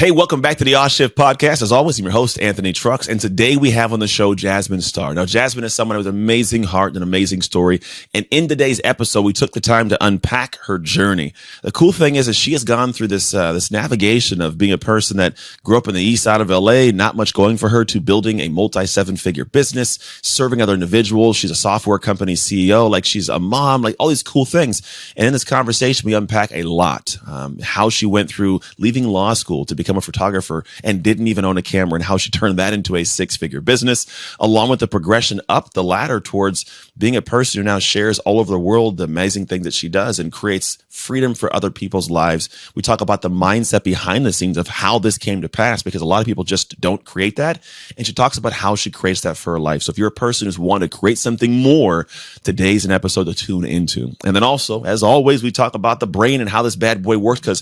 Hey, welcome back to the Oz Shift podcast. As always, I'm your host, Anthony Trucks. And today we have on the show Jasmine Starr. Now, Jasmine is someone with an amazing heart and an amazing story. And in today's episode, we took the time to unpack her journey. The cool thing is that she has gone through this navigation of being a person that grew up in the east side of LA, not much going for her, to building a multi-seven-figure business, serving other individuals. She's a software company CEO, like she's a mom, like all these cool things. And in this conversation, we unpack a lot. How she went through leaving law school to become a photographer and didn't even own a camera, and how she turned that into a six-figure business, along with the progression up the ladder towards being a person who now shares all over the world the amazing thing that she does and creates freedom for other people's lives. We talk about the mindset behind the scenes of how this came to pass, because a lot of people just don't create that. And she talks about how she creates that for her life. So if you're a person who's wanting to create something more, today's an episode to tune into. And then also, as always, we talk about the brain and how this bad boy works, because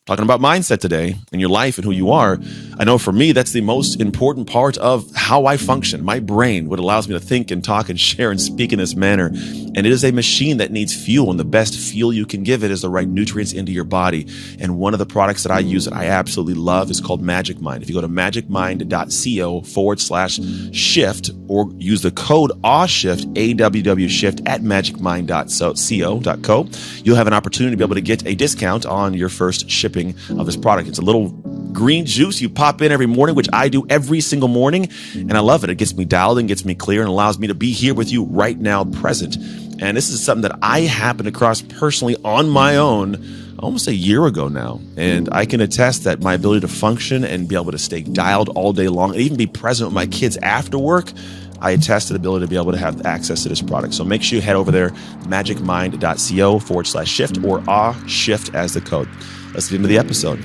talking about mindset today in your life and who you are. I know for me, that's the most important part of how I function. My brain, what allows me to think and talk and share and speak in this manner. And it is a machine that needs fuel, and the best fuel you can give it is the right nutrients into your body. And one of the products that I use that I absolutely love is called Magic Mind. If you go to magicmind.co/shift or use the code AWSHIFT, AWW shift at magicmind.co, you'll have an opportunity to be able to get a discount on your first shipping of this product. It's a little green juice you pop in every morning, which I do every single morning, and I love it. It gets me dialed in, gets me clear, and allows me to be here with you right now, present. And this is something that I happened across personally on my own almost a year ago now. And I can attest that my ability to function and be able to stay dialed all day long and even be present with my kids after work, I attest to the ability to be able to have access to this product. So make sure you head over there, magicmind.co/shift or AWSHIFT as the code. Let's get into the episode.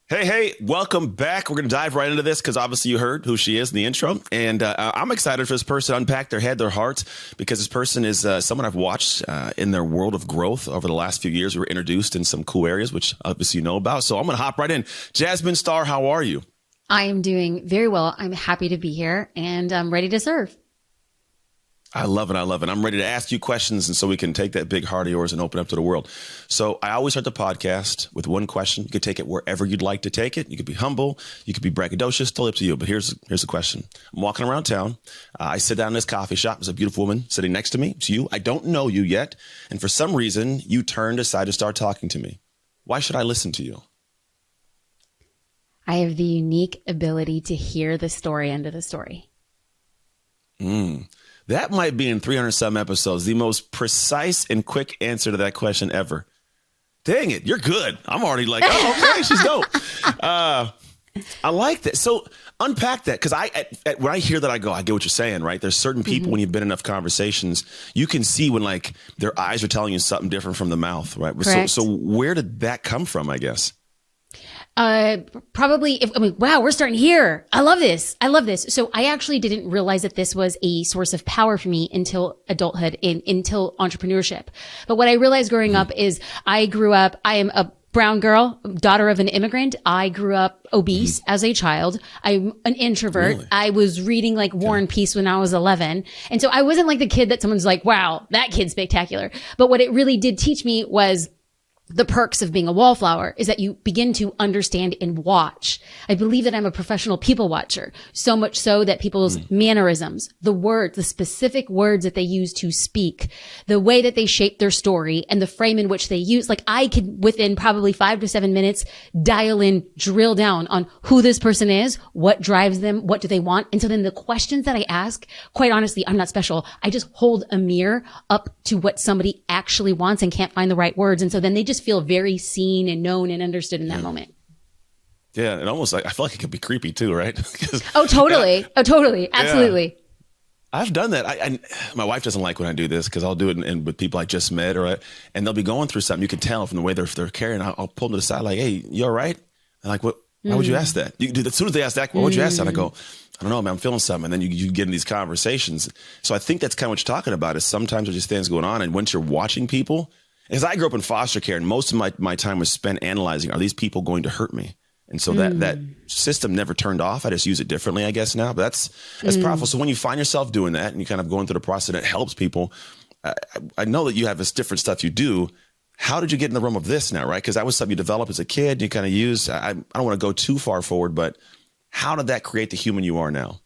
Hey, welcome back. We're going to dive right into this because obviously you heard who she is in the intro. And I'm excited for this person to unpack their head, their heart, because this person is someone I've watched in their world of growth over the last few years. We were introduced in some cool areas, which obviously you know about. So I'm going to hop right in. Jasmine Starr, how are you? I am doing very well. I'm happy to be here, and I'm ready to serve. I love it. I love it. I'm ready to ask you questions, and so we can take that big heart of yours and open up to the world. So I always start the podcast with one question. You could take it wherever you'd like to take it. You could be humble. You could be braggadocious. Totally up to you. But here's the question. I'm walking around town. I sit down in this coffee shop. There's a beautiful woman sitting next to me. It's you. I don't know you yet. And for some reason, you decide to start talking to me. Why should I listen to you? I have the unique ability to hear the story end of the story. That might be in 300 some episodes, the most precise and quick answer to that question ever. Dang it, you're good. I'm already like, oh, okay, she's dope. I like that. So unpack that, because when I hear that, I get what you're saying, right? There's certain people, when you've been in enough conversations, you can see when like their eyes are telling you something different from the mouth, right? So where did that come from, I guess? Probably, wow, we're starting here. I love this. So I actually didn't realize that this was a source of power for me until adulthood, until entrepreneurship. But what I realized growing up is I am a brown girl, daughter of an immigrant. I grew up obese as a child. I'm an introvert. Really? I was reading like War and Peace when I was 11. And so I wasn't like the kid that someone's like, wow, that kid's spectacular. But what it really did teach me was the perks of being a wallflower is that you begin to understand and watch. I believe that I'm a professional people watcher, so much so that people's mannerisms, the specific words that they use to speak, the way that they shape their story and the frame in which they use, like I could within probably 5 to 7 minutes dial in, drill down on who this person is, what drives them, what do they want. And so then the questions that I ask, quite honestly, I'm not special. I just hold a mirror up to what somebody actually wants and can't find the right words. And so then they just feel very seen and known and understood in that moment. Yeah, and almost like I feel like it could be creepy too, right? Totally. Absolutely. Yeah. I've done that. My wife doesn't like when I do this because I'll do it with people I just met, and they'll be going through something. You can tell from the way they're carrying. I'll pull them to the side like, "Hey, you all right?" And like, what Why would you ask that? As soon as they ask that, why would you ask that? I go, I don't know, man, I'm feeling something. And then you get in these conversations. So I think that's kind of what you're talking about is sometimes there's just things going on. And once you're watching people, as I grew up in foster care and most of my time was spent analyzing, are these people going to hurt me? And so that system never turned off. I just use it differently, I guess, now. But that's powerful. So when you find yourself doing that and you kind of going through the process and it helps people, I know that you have this different stuff you do. How did you get in the realm of this now, right? Because that was something you developed as a kid. You kind of use, I don't want to go too far forward, but how did that create the human you are now?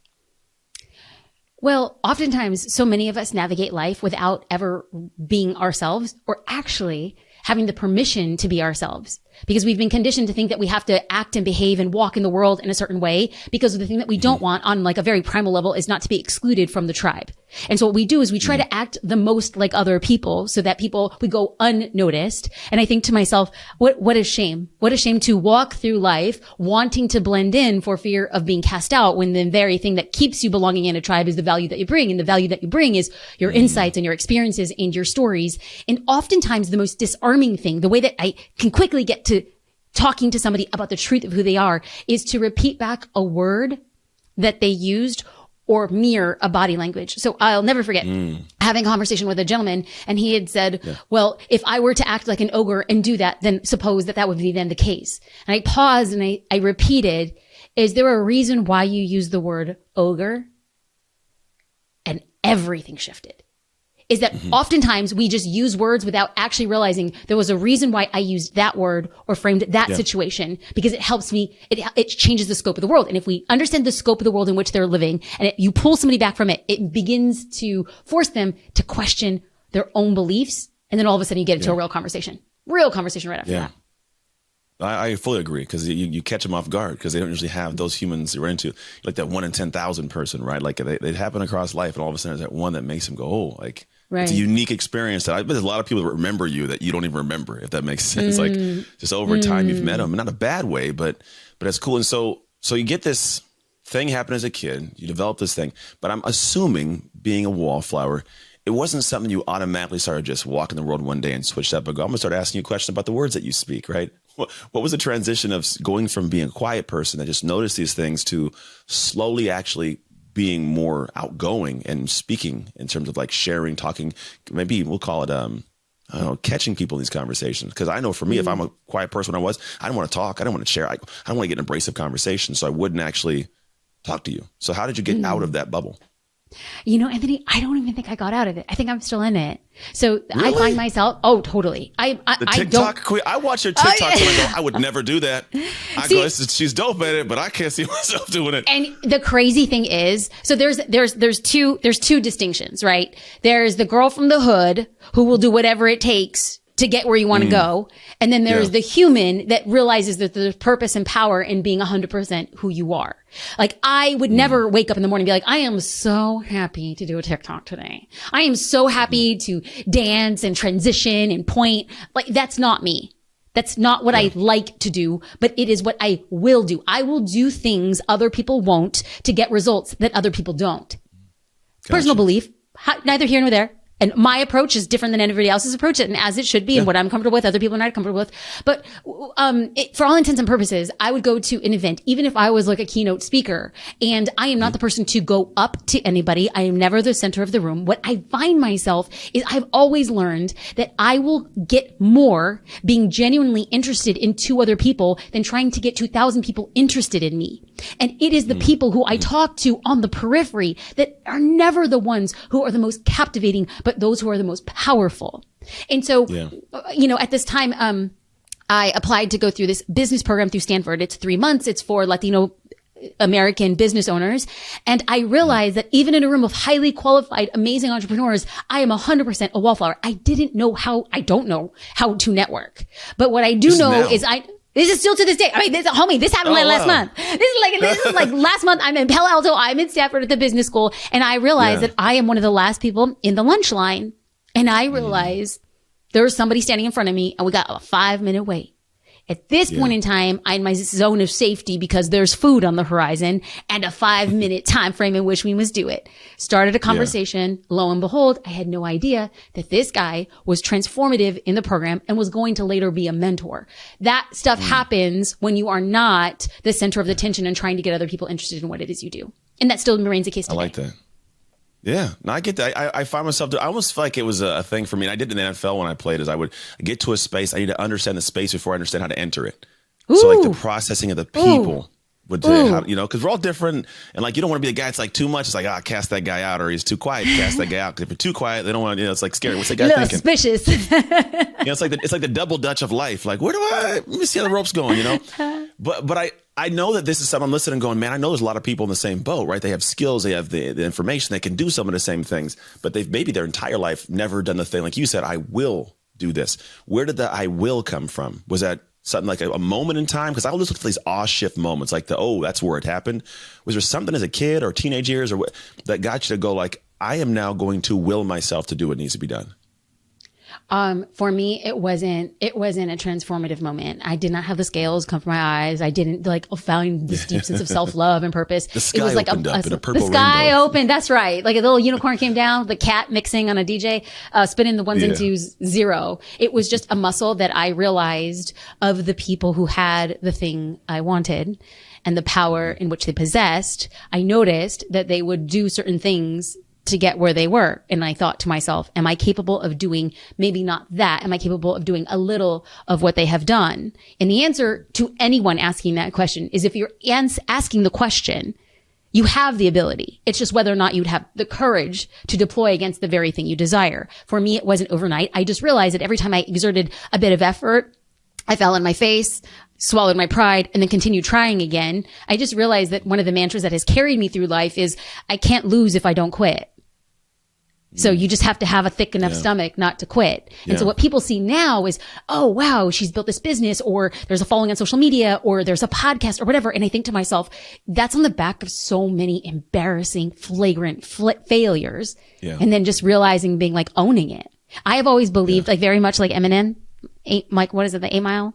Well, oftentimes, so many of us navigate life without ever being ourselves or actually having the permission to be ourselves, because we've been conditioned to think that we have to act and behave and walk in the world in a certain way, because the thing that we don't want on like a very primal level is not to be excluded from the tribe. And so what we do is we try to act the most like other people so that we go unnoticed. And I think to myself, what a shame. What a shame to walk through life wanting to blend in for fear of being cast out, when the very thing that keeps you belonging in a tribe is the value that you bring. And the value that you bring is your insights and your experiences and your stories. And oftentimes the most disarming thing, the way that I can quickly get to talking to somebody about the truth of who they are, is to repeat back a word that they used or mirror a body language. So I'll never forget having a conversation with a gentleman, and he had said, well, if I were to act like an ogre and do that, then suppose that would be then the case. And I paused and I repeated, is there a reason why you use the word ogre? And everything shifted. Is that oftentimes we just use words without actually realizing there was a reason why I used that word or framed that situation, because it helps me, it changes the scope of the world. And if we understand the scope of the world in which they're living, and you pull somebody back from it, it begins to force them to question their own beliefs. And then all of a sudden you get into a real conversation right after that. I fully agree, because you catch them off guard because they don't usually have those humans you're into, like that 1 in 10,000 person, right? Like they happen across life, and all of a sudden there's that one that makes them go, oh, like it's a unique experience that there's a lot of people that remember you that you don't even remember, if that makes sense. Like just over time you've met them, not a bad way, but that's cool. And so you get this thing happen as a kid, you develop this thing, but I'm assuming, being a wallflower, it wasn't something you automatically started just walking the world one day and switched up and go, I'm gonna start asking you questions about the words that you speak, right? What was the transition of going from being a quiet person that just noticed these things to slowly actually being more outgoing and speaking in terms of like sharing, talking, maybe we'll call it, I don't know, catching people in these conversations? Because I know for me, if I'm a quiet person when I didn't want to talk. I didn't want to share. I don't want to get in abrasive conversations. So I wouldn't actually talk to you. So how did you get out of that bubble? You know, Anthony, I don't even think I got out of it. I think I'm still in it. So Really? I find myself, totally. The TikTok queen. I watch your TikTok and I go, I would never do that. She's dope at it, but I can't see myself doing it. And the crazy thing is, so there's two distinctions, right? There's the girl from the hood who will do whatever it takes to get where you want to go. And then there's the human that realizes that there's purpose and power in being 100% who you are. Like, I would never wake up in the morning and be like, I am so happy to do a TikTok today. I am so happy to dance and transition and point. Like, that's not me. That's not what I like to do, but it is what I will do. I will do things other people won't to get results that other people don't. Gotcha. Personal belief, neither here nor there. And my approach is different than everybody else's approach, and as it should be, and what I'm comfortable with, other people are not comfortable with. But for all intents and purposes, I would go to an event, even if I was like a keynote speaker, and I am not the person to go up to anybody. I am never the center of the room. What I find myself is, I've always learned that I will get more being genuinely interested in 2 other people than trying to get 2,000 people interested in me. And it is the people who I talk to on the periphery that are never the ones who are the most captivating, but those who are the most powerful. And so, you know, at this time, I applied to go through this business program through Stanford. It's 3 months. It's for Latino American business owners. And I realized that even in a room of highly qualified, amazing entrepreneurs, I am 100% a wallflower. I don't know how to network. But what I do know is this is still to this day. I mean, this happened last month. This is like last month. I'm in Palo Alto. I'm in Stanford at the business school. And I realized that I am one of the last people in the lunch line. And I realized there was somebody standing in front of me and we got a 5-minute wait. At this point in time, I'm in my zone of safety because there's food on the horizon and a 5-minute time frame in which we must do it. Started a conversation. Lo and behold, I had no idea that this guy was transformative in the program and was going to later be a mentor. That stuff happens when you are not the center of the attention and trying to get other people interested in what it is you do. And that still remains the case today. I like that. Yeah, no, I get that. I find myself, I almost feel like it was a thing for me. And I did in the NFL when I played, is I would get to a space. I need to understand the space before I understand how to enter it. Ooh. So like the processing of the people would, how, because we're all different. And like, you don't want to be a guy that's like too much. It's like, cast that guy out, or he's too quiet. Cast that guy out. Because if you're too quiet, they don't want to, it's like scary. What's that guy thinking? Suspicious. It's like the double dutch of life. Like, let me see how the rope's going, But I know that this is something I'm listening and going, man, I know there's a lot of people in the same boat, right? They have skills, they have the information, they can do some of the same things, but they've maybe their entire life never done the thing. Like you said, I will do this. Where did the I will come from? Was that something like a moment in time? Because I always look for these awe shift moments, like that's where it happened. Was there something as a kid or teenage years or what that got you to go like, I am now going to will myself to do what needs to be done? For me, it wasn't a transformative moment. I did not have the scales come from my eyes. I didn't find this deep sense of self-love and purpose. The sky it was like opened up in a purple The sky rainbow. opened. That's right. Like a little unicorn came down, the cat mixing on a DJ, spinning the ones and twos, zero. It was just a muscle that I realized of the people who had the thing I wanted and the power in which they possessed. I noticed that they would do certain things to get where they were. And I thought to myself, am I capable of doing maybe not that? Am I capable of doing a little of what they have done? And the answer to anyone asking that question is if you're asking the question, you have the ability. It's just whether or not you'd have the courage to deploy against the very thing you desire. For me, it wasn't overnight. I just realized that every time I exerted a bit of effort, I fell on my face, swallowed my pride, and then continued trying again. I just realized that one of the mantras that has carried me through life is I can't lose if I don't quit. So you just have to have a thick enough stomach not to quit. And so what people see now is, oh, wow, she's built this business, or there's a following on social media, or there's a podcast or whatever. And I think to myself, that's on the back of so many embarrassing, flagrant failures. Yeah. And then just realizing, being like, owning it. I have always believed, like very much like Eminem, what is it? The 8 Mile?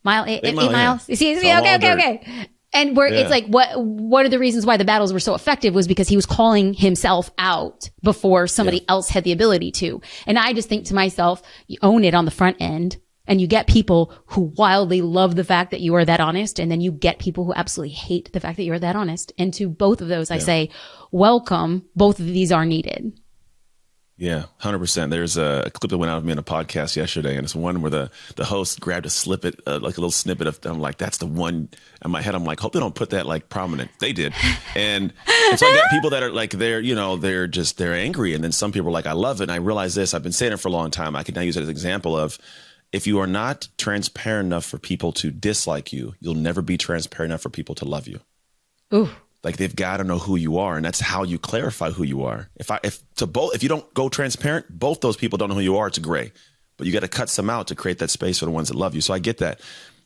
Eight miles. You see, okay. And where it's like, what are the reasons why the battles were so effective was because he was calling himself out before somebody else had the ability to. And I just think to myself, you own it on the front end, and you get people who wildly love the fact that you are that honest. And then you get people who absolutely hate the fact that you're that honest. And to both of those, I say, welcome. Both of these are needed. Yeah, 100%. There's a clip that went out of me in a podcast yesterday, and it's one where the host grabbed a snippet, like a little snippet of, I'm like, that's the one. In my head, I'm like, hope they don't put that like prominent. They did. And so I get people that are like, they're angry. And then some people are like, I love it. And I realize this, I've been saying it for a long time. I can now use it as an example of, if you are not transparent enough for people to dislike you, you'll never be transparent enough for people to love you. Ooh. Like they've got to know who you are, and that's how you clarify who you are. If you don't go transparent, both those people don't know who you are. It's gray, but you got to cut some out to create that space for the ones that love you. So I get that.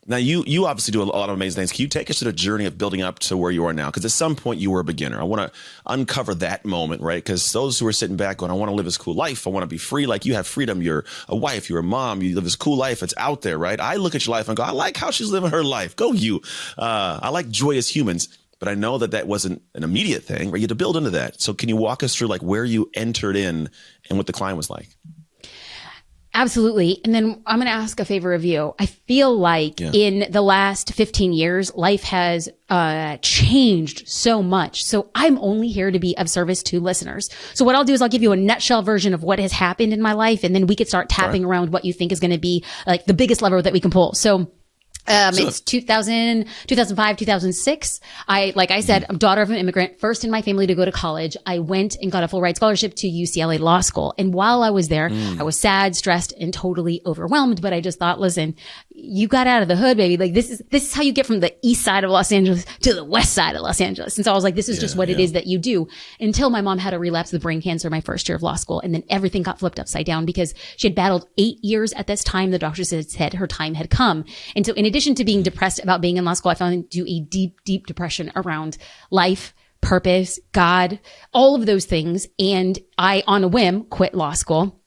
Now you obviously do a lot of amazing things. Can you take us to the journey of building up to where you are now? Because at some point you were a beginner. I want to uncover that moment, right? Because those who are sitting back going, I want to live this cool life. I want to be free. Like you have freedom. You're a wife. You're a mom. You live this cool life. It's out there, right? I look at your life and go, I like how she's living her life. Go you. I like joyous humans. But I know that wasn't an immediate thing, right? You had to build into that. So can you walk us through like where you entered in and what the climb was like? Absolutely. And then I'm going to ask a favor of you. I feel like in the last 15 years, life has changed so much. So I'm only here to be of service to listeners. So what I'll do is I'll give you a nutshell version of what has happened in my life. And then we could start tapping around what you think is going to be like the biggest lever that we can pull. So it's 2005, 2006. Like I said, I'm daughter of an immigrant, first in my family to go to college. I went and got a full ride scholarship to UCLA Law School. And while I was there, I was sad, stressed, and totally overwhelmed. But I just thought, listen, you got out of the hood, baby. Like this is how you get from the east side of Los Angeles to the west side of Los Angeles. And so I was like, this is just what it is that you do, until my mom had a relapse with brain cancer my first year of law school. And then everything got flipped upside down because she had battled 8 years at this time. The doctor said her time had come. And so in addition to being depressed about being in law school, I fell into a deep, deep depression around life, purpose, God, all of those things. And I, on a whim, quit law school.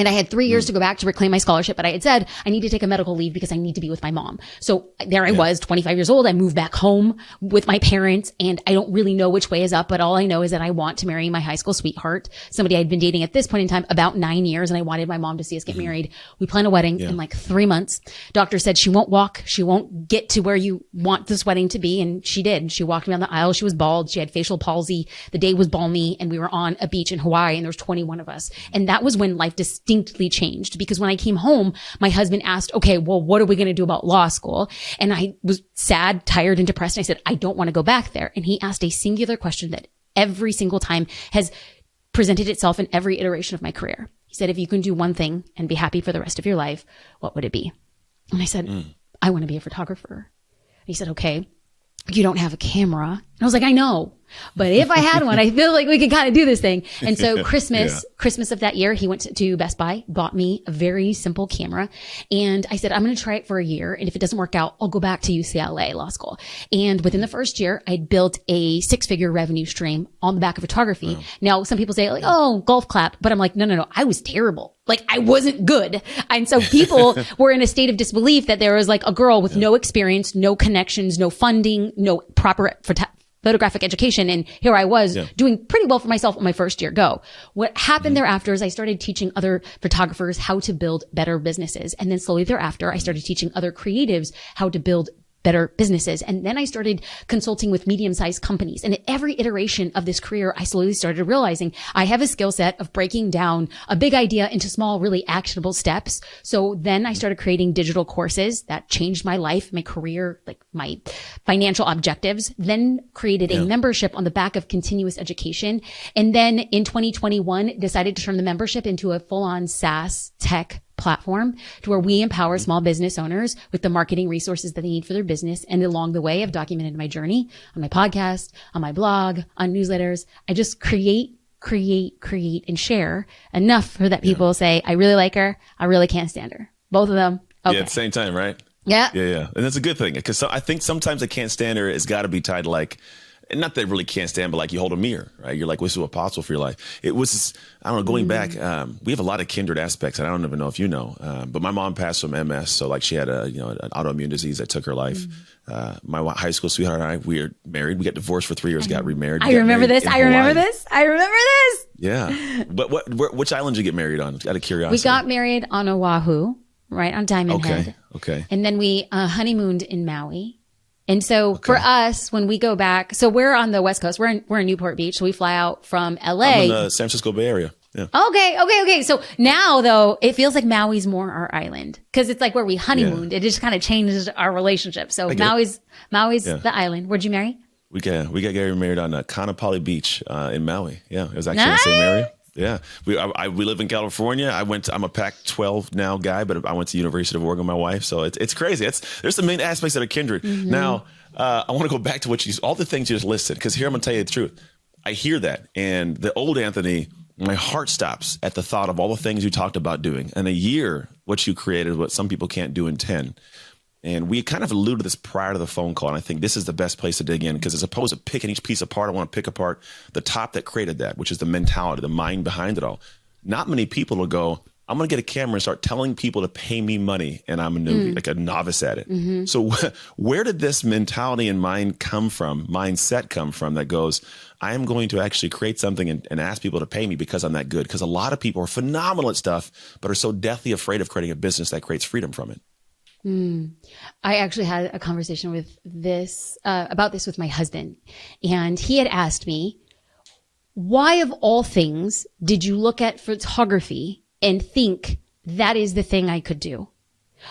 And I had 3 years to go back to reclaim my scholarship, but I had said I need to take a medical leave because I need to be with my mom. So there I was, 25 years old. I moved back home with my parents, and I don't really know which way is up, but all I know is that I want to marry my high school sweetheart, somebody I'd been dating at this point in time about 9 years, and I wanted my mom to see us get married. We planned a wedding in like 3 months. Doctor said she won't walk. She won't get to where you want this wedding to be. And she did. She walked me down the aisle. She was bald. She had facial palsy. The day was balmy, and we were on a beach in Hawaii, and there was 21 of us. And that was when life distinctly changed, because when I came home, my husband asked, okay, well, what are we going to do about law school? And I was sad, tired, and depressed. And I said, I don't want to go back there. And he asked a singular question that every single time has presented itself in every iteration of my career. He said, if you can do one thing and be happy for the rest of your life, what would it be? And I said, I want to be a photographer. He said, okay, you don't have a camera. And I was like, I know. But if I had one, I feel like we could kind of do this thing. And so Christmas of that year, he went to Best Buy, bought me a very simple camera. And I said, I'm going to try it for a year. And if it doesn't work out, I'll go back to UCLA law school. And within the first year, I'd built a 6-figure revenue stream on the back of photography. Wow. Now, some people say like, oh, golf clap. But I'm like, no. I was terrible. Like I wasn't good. And so people were in a state of disbelief that there was like a girl with no experience, no connections, no funding, no proper photographic education. And here I was doing pretty well for myself on my first year go. What happened thereafter is I started teaching other photographers how to build better businesses. And then slowly thereafter, I started teaching other creatives how to build better businesses. And then I started consulting with medium-sized companies. And at every iteration of this career, I slowly started realizing I have a skill set of breaking down a big idea into small, really actionable steps. So then I started creating digital courses that changed my life, my career, like my financial objectives, then created a membership on the back of continuous education. And then in 2021, decided to turn the membership into a full-on SaaS tech platform to where we empower small business owners with the marketing resources that they need for their business. And along the way, I've documented my journey on my podcast, on my blog, on newsletters. I just create, and share enough for that people say, I really like her. I really can't stand her. Both of them. Okay. Yeah, at the same time, right? Yeah. Yeah. And that's a good thing, because I think sometimes I can't stand her has got to be tied to like, and not that it really can't stand, but like you hold a mirror, right? You're like, this is what's possible for your life. It was, I don't know, going back, we have a lot of kindred aspects, and I don't even know if you know, but my mom passed from MS. So like she had an autoimmune disease that took her life. My high school sweetheart and I, we were married. We got divorced for 3 years, got remarried. I remember this. Yeah. But which island did you get married on? Out of curiosity. We got married on Oahu, right? On Diamond Head. Okay. And then we honeymooned in Maui. And so for us, when we go back, so we're on the West Coast, we're in Newport Beach. So we fly out from LA. I'm in the San Francisco Bay Area. Yeah. Okay. So now though, it feels like Maui's more our island, because it's like where we honeymooned. It just kind of changes our relationship. So Maui's the island. Where'd you marry? We got married on Kaanapali Beach in Maui. Yeah. It was actually in the same area. Yeah. We live in California. I'm a Pac-12 now guy, but I went to University of Oregon with my wife. So it's crazy. There's some main aspects that are kindred. Now, I want to go back to all the things you just listed, because here I'm going to tell you the truth. I hear that. And the old Anthony, my heart stops at the thought of all the things you talked about doing. In a year, what you created, what some people can't do in 10. And we kind of alluded to this prior to the phone call. And I think this is the best place to dig in, because as opposed to picking each piece apart, I want to pick apart the top that created that, which is the mentality, the mind behind it all. Not many people will go, I'm going to get a camera and start telling people to pay me money, and I'm like a novice at it. So where did this mentality and mindset come from that goes, I am going to actually create something and ask people to pay me because I'm that good? Because a lot of people are phenomenal at stuff, but are so deathly afraid of creating a business that creates freedom from it. I actually had a conversation with about this with my husband, and he had asked me, why of all things did you look at photography and think that is the thing I could do?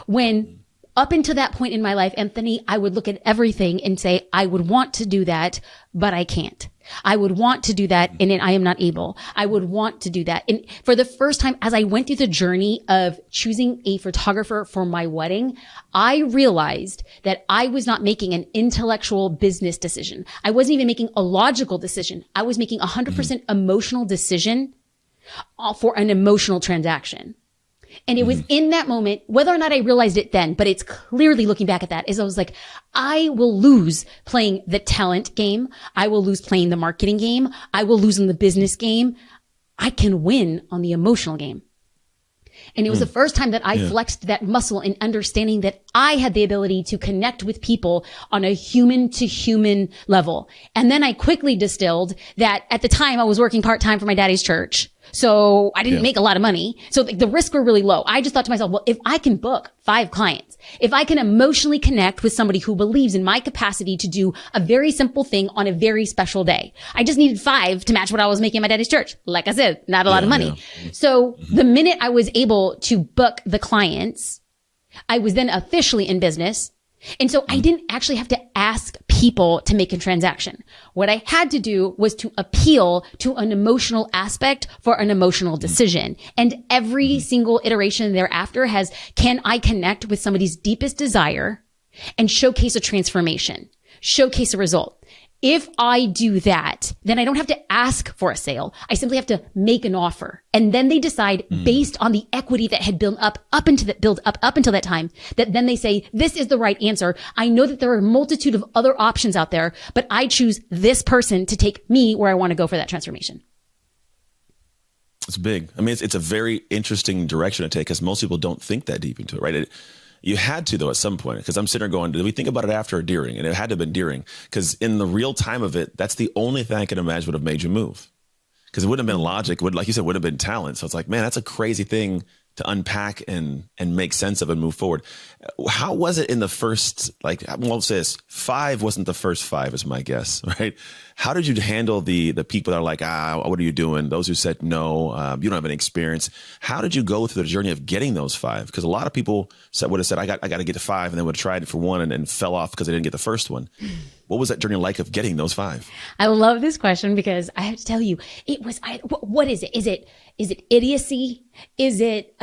When up until that point in my life, Anthony, I would look at everything and say, I would want to do that, but I can't. I would want to do that, and I am not able. I would want to do that. And for the first time, as I went through the journey of choosing a photographer for my wedding, I realized that I was not making an intellectual business decision. I wasn't even making a logical decision. I was making 100% emotional decision for an emotional transaction. And it was in that moment, whether or not I realized it then, but it's clearly looking back at that, is I was like, I will lose playing the talent game. I will lose playing the marketing game. I will lose in the business game. I can win on the emotional game. And it was the first time that I flexed that muscle in understanding that I had the ability to connect with people on a human to human level. And then I quickly distilled that at the time I was working part-time for my daddy's church. So I didn't make a lot of money. So the risks were really low. I just thought to myself, well, if I can book 5 clients, if I can emotionally connect with somebody who believes in my capacity to do a very simple thing on a very special day, I just needed 5 to match what I was making at my daddy's church. Like I said, not a lot of money. So the minute I was able to book the clients, I was then officially in business. And so I didn't actually have to ask people to make a transaction. What I had to do was to appeal to an emotional aspect for an emotional decision. And every single iteration thereafter has, can I connect with somebody's deepest desire and showcase a transformation, showcase a result? If I do that, then I don't have to ask for a sale. I simply have to make an offer. And then they decide based on the equity that had built up until that time, that then they say, this is the right answer. I know that there are a multitude of other options out there, but I choose this person to take me where I want to go for that transformation. It's big. I mean, it's a very interesting direction to take because most people don't think that deep into it, right? You had to, though, at some point, because I'm sitting there going, did we think about it after or during? And it had to have been during, because in the real time of it, that's the only thing I can imagine would have made you move. Because it wouldn't have been logic, like you said, would have been talent. So it's like, man, that's a crazy thing to unpack and make sense of and move forward. How was it in the first, like, well, say this, 5 wasn't the first 5 is my guess, right? How did you handle the people that are like, what are you doing? Those who said no, you don't have any experience. How did you go through the journey of getting those 5? Because a lot of people would have said, I got to get to 5, and then would have tried it for 1 and fell off because they didn't get the first one. What was that journey like of getting those 5? I love this question because I have to tell you, it was, what is it? Is it idiocy? Is it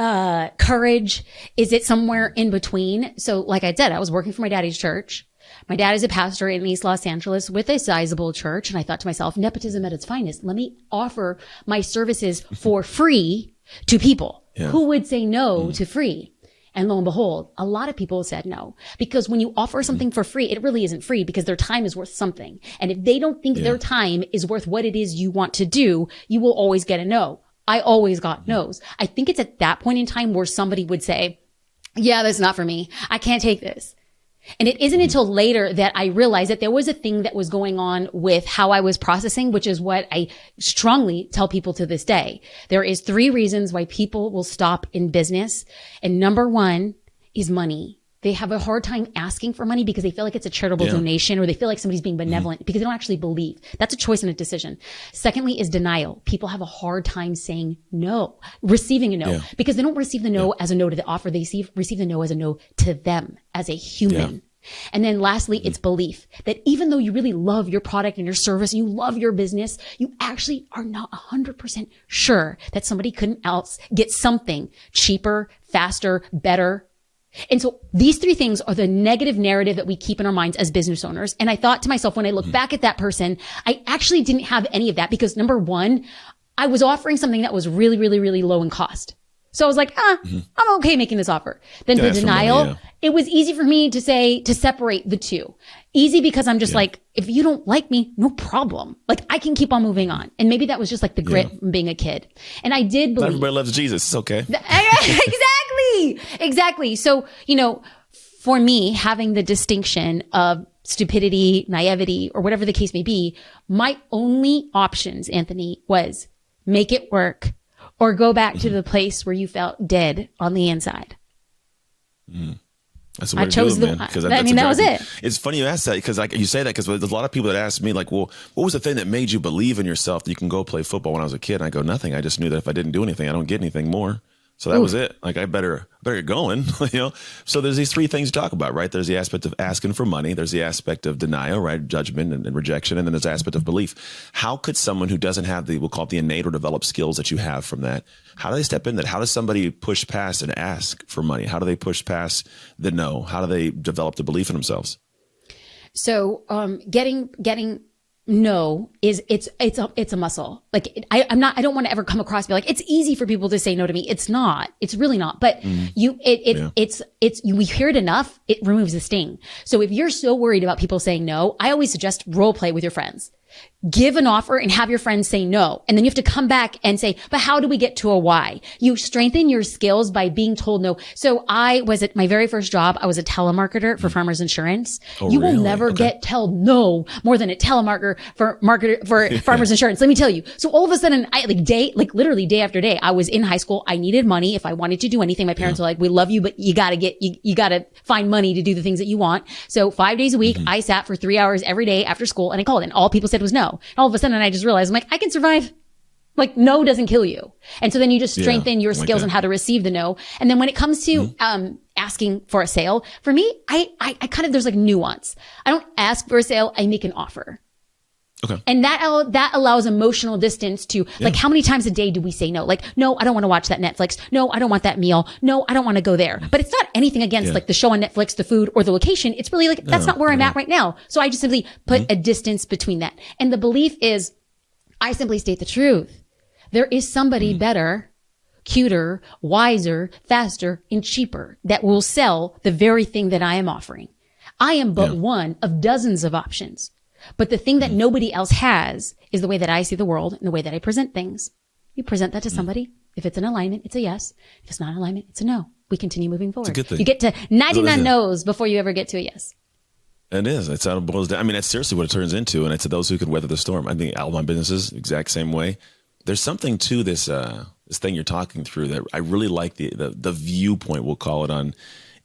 courage? Is it somewhere in between? So like I said, I was working for my daddy's church. My dad is a pastor in East Los Angeles with a sizable church. And I thought to myself, nepotism at its finest. Let me offer my services for free to people. Who would say no to free? And lo and behold, a lot of people said no, because when you offer something for free, it really isn't free because their time is worth something. And if they don't think their time is worth what it is you want to do, you will always get a no. I always got no's. I think it's at that point in time where somebody would say, yeah, that's not for me. I can't take this. And it isn't until later that I realized that there was a thing that was going on with how I was processing, which is what I strongly tell people to this day. There is 3 reasons why people will stop in business. And number 1 is money. They have a hard time asking for money because they feel like it's a charitable donation, or they feel like somebody's being benevolent because they don't actually believe. That's a choice and a decision. Secondly is denial. People have a hard time saying no, receiving a no, because they don't receive the no as a no to the offer. They receive the no as a no to them as a human. And then lastly, it's belief that even though you really love your product and your service, and you love your business, you actually are not 100% sure that somebody couldn't else get something cheaper, faster, better. And so these 3 things are the negative narrative that we keep in our minds as business owners. And I thought to myself, when I look back at that person, I actually didn't have any of that because number 1, I was offering something that was really, really, really low in cost. So I was like, I'm okay making this offer. Then the denial, it was easy for me to say, to separate the 2. Easy because I'm just like, if you don't like me, no problem. Like I can keep on moving on. And maybe that was just like the grit from being a kid. And I did believe. Not everybody loves Jesus. It's okay. Exactly. So, for me, having the distinction of stupidity, naivety, or whatever the case may be, my only options, Anthony, was make it work or go back to the place where you felt dead on the inside. That's what I chose. Man. That was it. It's funny you ask that because you say that because there's a lot of people that ask me like, well, what was the thing that made you believe in yourself that you can go play football when I was a kid? And I go, nothing. I just knew that if I didn't do anything, I don't get anything more. So that was it. Like I better get going, So there's these 3 things to talk about, right? There's the aspect of asking for money. There's the aspect of denial, right? Judgment and rejection. And then there's the aspect of belief. How could someone who doesn't have we'll call it the innate or developed skills that you have from that, how do they step in that? How does somebody push past and ask for money? How do they push past the no? How do they develop the belief in themselves? So, getting no is it's a muscle. Like I don't want to ever come across and be like, it's easy for people to say no to me. It's not. It's really not. But we hear it enough, it removes the sting. So if you're so worried about people saying no, I always suggest role play with your friends. give an offer and have your friends say no. And then you have to come back and say, but how do we get to a why? You strengthen your skills by being told no. So I was at my very first job. I was a telemarketer for Farmers Insurance. You will never get told no more than a telemarketer for Farmers Insurance. Let me tell you. So all of a sudden, literally day after day, I was in high school. I needed money. If I wanted to do anything, my parents were like, we love you, but you gotta find money to do the things that you want. So 5 days a week, I sat for 3 hours every day after school and I called, and all people said was no. And all of a sudden I just realized, I'm like, I can survive. Like, no doesn't kill you. And so then you just strengthen your skills on how to receive the no. And then when it comes to, asking for a sale, for me, I kind of, there's like nuance. I don't ask for a sale. I make an offer. Okay. And that allows emotional distance to like, how many times a day do we say no? Like, no, I don't want to watch that Netflix. No, I don't want that meal. No, I don't want to go there. But it's not anything against like the show on Netflix, the food, or the location. It's really like, that's not where I'm at right now. So I just simply put a distance between that. And the belief is, I simply state the truth. There is somebody better, cuter, wiser, faster, and cheaper that will sell the very thing that I am offering. I am but one of dozens of options. But the thing that nobody else has is the way that I see the world and the way that I present things. You present that to somebody. If it's in alignment, it's a yes. If it's not in alignment, it's a no. We continue moving forward. It's a good thing. You get to 99 no's before you ever get to a yes. It is. It's how it boils down. I mean, that's seriously what it turns into. And it's to those who can weather the storm. I think all my businesses, exact same way. There's something to this, this thing you're talking through that I really like the viewpoint, we'll call it, on.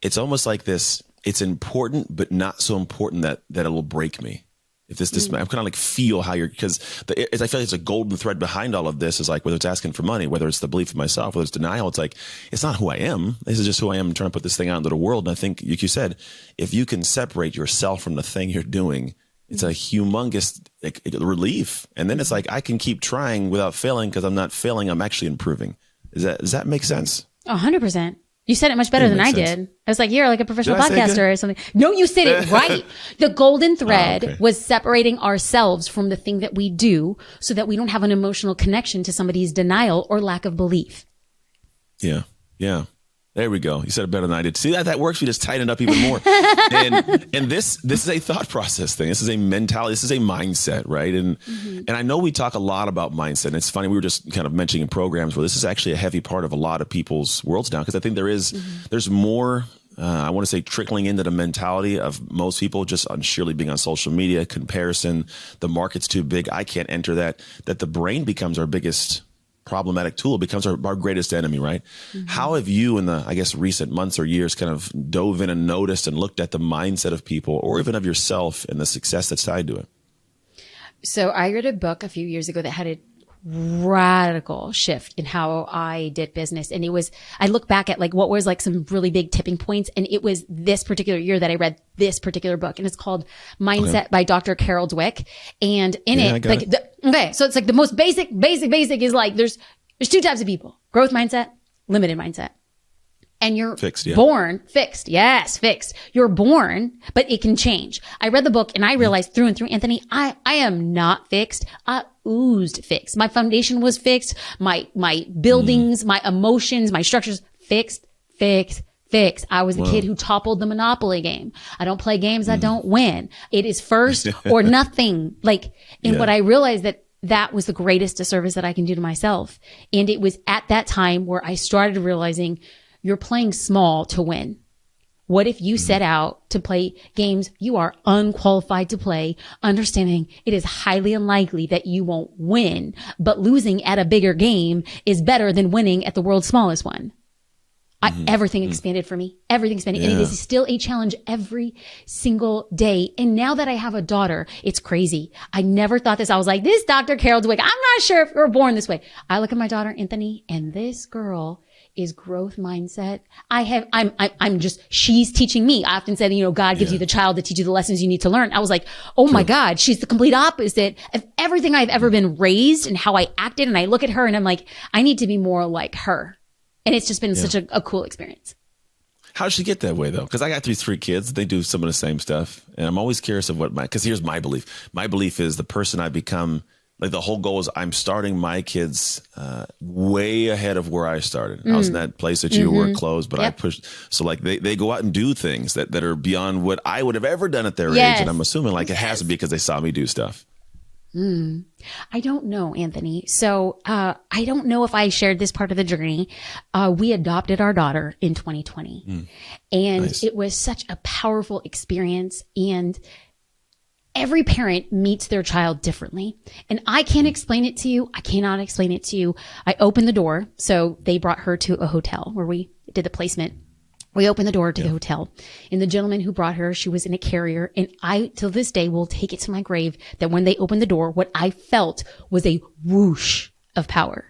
It's almost like this. It's important, but not so important that it will break me. If this, I'm kind of like feel how you're, because I feel like it's a golden thread behind all of this is like, whether it's asking for money, whether it's the belief in myself, whether it's denial, it's like, it's not who I am. This is just who I am. I'm trying to put this thing out into the world. And I think, like you said, if you can separate yourself from the thing you're doing, it's a humongous relief. And then it's like, I can keep trying without failing because I'm not failing. I'm actually improving. Does that make sense? 100%. You said it much better than I did. I was like, you're like a professional podcaster or something. No, you said it right. The golden thread was separating ourselves from the thing that we do so that we don't have an emotional connection to somebody's denial or lack of belief. Yeah. Yeah. There we go. You said it better than I did. See that works? We just tighten it up even more. and this is a thought process thing. This is a mentality. This is a mindset, right? And I know we talk a lot about mindset. And it's funny. We were just kind of mentioning in programs where this is actually a heavy part of a lot of people's worlds now, because I think there's more. I want to say trickling into the mentality of most people just on surely being on social media, comparison, the market's too big, I can't enter that the brain becomes our biggest problematic tool, becomes our greatest enemy, right? How have you in the, I guess, recent months or years kind of dove in and noticed and looked at the mindset of people or even of yourself and the success that's tied to it? So I read a book a few years ago that had a radical shift in how I did business. And I look back at like what was like some really big tipping points. And it was this particular year that I read this particular book, and it's called Mindset by Dr. Carol Dweck. And in so it's like the most basic is like, there's two types of people: growth mindset, limited mindset. And you're born fixed. Yes, fixed. You're born, but it can change. I read the book and I realized through and through, Anthony, I am not fixed. I oozed fixed. My foundation was fixed. My buildings, my emotions, my structures, fixed. I was the kid who toppled the Monopoly game. I don't play games I don't win. It is first or nothing. What I realized that was the greatest disservice that I can do to myself. And it was at that time where I started realizing you're playing small to win. What if you set out to play games you are unqualified to play, understanding it is highly unlikely that you won't win, but losing at a bigger game is better than winning at the world's smallest one? Everything expanded for me. Everything expanded. And it is still a challenge every single day. And now that I have a daughter, it's crazy. I never thought this. I was like, this Dr. Carol Dweck, I'm not sure if we were born this way. I look at my daughter, Anthony, and this girl is growth mindset. She's teaching me. I often said, God gives you the child to teach you the lessons you need to learn. I was like, oh my God, she's the complete opposite of everything I've ever been raised and how I acted. And I look at her and I'm like, I need to be more like her. And it's just been such a cool experience. How did she get that way though? Because I got these 3 kids. They do some of the same stuff. And I'm always curious of because here's my belief. My belief is the person I become. Like the whole goal is I'm starting my kids way ahead of where I started. I was in that place that you were close, but I pushed. So like they go out and do things that are beyond what I would have ever done at their age. And I'm assuming like it has to be because they saw me do stuff. I don't know, Anthony. So, I don't know if I shared this part of the journey. We adopted our daughter in 2020 and Nice. it was such a powerful experience, and every parent meets their child differently. And I can't explain it to you. I cannot explain it to you. I opened the door. So they brought her to a hotel where we did the placement. We opened the door to the hotel, and the gentleman who brought her, she was in a carrier. And I, till this day, will take it to my grave that when they opened the door, what I felt was a whoosh of power.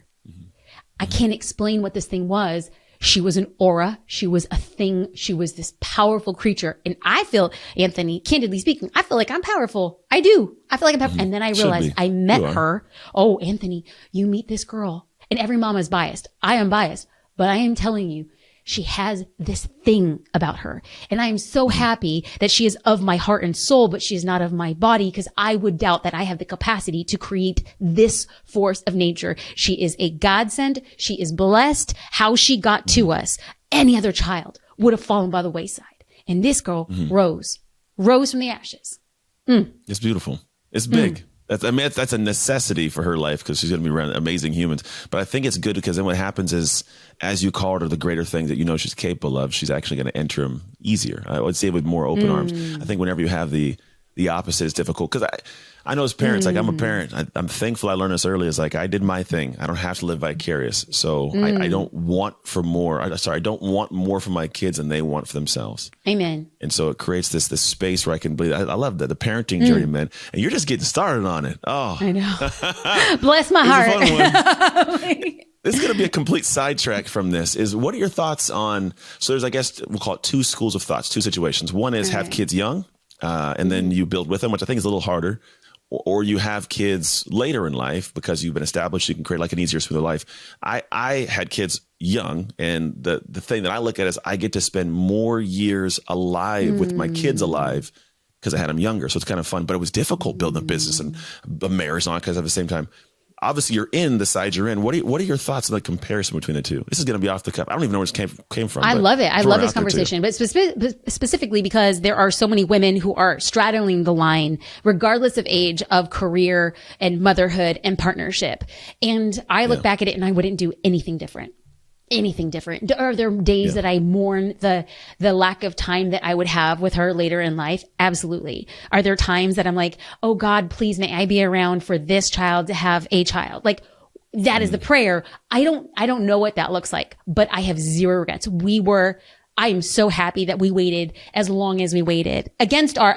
I can't explain what this thing was. She was an aura. She was a thing. She was this powerful creature. And I feel, Anthony, candidly speaking, I feel like I'm powerful. I do. I feel like I'm powerful. And then I realized I met her. Oh, Anthony, you meet this girl. And every mama is biased. I am biased. But I am telling you, she has this thing about her. And I am so happy that she is of my heart and soul, but she is not of my body, because I would doubt that I have the capacity to create this force of nature. She is a godsend. She is blessed. How she got to us, any other child would have fallen by the wayside. And this girl rose from the ashes. It's beautiful. It's big. That's a necessity for her life, because she's going to be around amazing humans. But I think it's good, because then what happens is, as you call her the greater things that you know she's capable of, she's actually going to enter them easier. I would say with more open arms. I think whenever you have the opposite is difficult, because I know as parents, like I'm a parent, I'm thankful I learned this early. It's like, I did my thing. I don't have to live vicarious. So I don't want more for my kids than they want for themselves. Amen. And so it creates this space where I can believe. I love that, the parenting journey, man. And you're just getting started on it. Oh, I know. Bless my heart. It's a fun one. This is going to be a complete sidetrack from this. What are your thoughts on, so there's, I guess, we'll call it two schools of thoughts, two situations. One is have kids young, and then you build with them, which I think is a little harder. Or you have kids later in life because you've been established, you can create like an easier, smoother life. I had kids young, and the thing that I look at is I get to spend more years alive with my kids alive because I had them younger. So it's kind of fun, but it was difficult building a business and a marriage on, because at the same time, obviously you're in the side you're in. What are your thoughts on the comparison between the two? This is going to be off the cuff. I don't even know where this came from. I love it. I love this conversation, but specifically because there are so many women who are straddling the line, regardless of age, of career and motherhood and partnership. And I look back at it and I wouldn't do anything different. Are there days that I mourn the lack of time that I would have with her later in life? Absolutely. Are there times that I'm like, oh God, please may I be around for this child to have a child? Like, that is the prayer. I don't know what that looks like, but I have zero regrets. I am so happy that we waited as long as we waited against our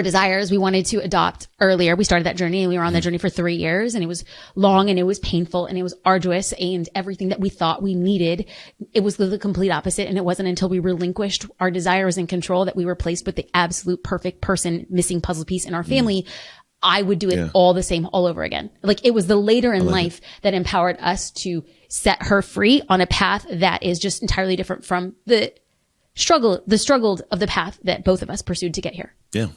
desires. We wanted to adopt earlier. We started that journey, and we were on that journey for 3 years, and it was long and it was painful and it was arduous, and everything that we thought we needed, it was the complete opposite. And it wasn't until we relinquished our desires and control that we were placed with the absolute perfect person, missing puzzle piece in our family. I would do it all the same all over again. Like, it was the later in life that empowered us to set her free on a path that is just entirely different from the struggle of the path that both of us pursued to get here. Yeah.